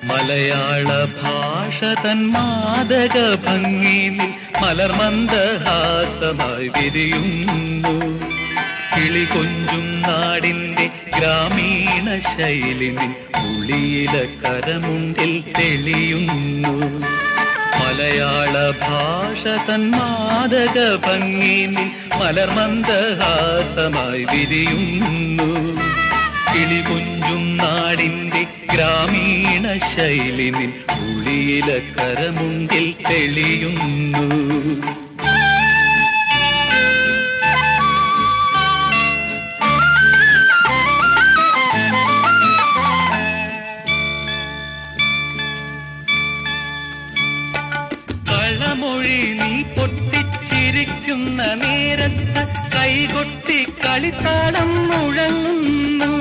മലയാള ഭാഷ തൻ മാദക ഭംഗിയിൽ മലർമന്ദഹാസമായി വിരിയുന്നു. കിളികൊഞ്ചും നാടിന്റെ ഗ്രാമീണ ശൈലിനിൽ ഉളിയില കരമുണ്ടിൽ തെളിയുന്നു. മലയാള ഭാഷ തൻ മാദക ഭംഗിയിൽ മലർമന്ദഹാസമായി വിരിയുന്നു. കിളികൊഞ്ചും നാടിന്റെ ഗ്രാമീണ ശൈലിനിൽ ഉളിയില കരമുണ്ടിൽ തെളിയുന്നു. കളമൊഴി നീ പൊട്ടിച്ചിരിക്കുന്ന നേരത്ത് കൈകൊട്ടി കളിത്താളം മുഴങ്ങുന്നു.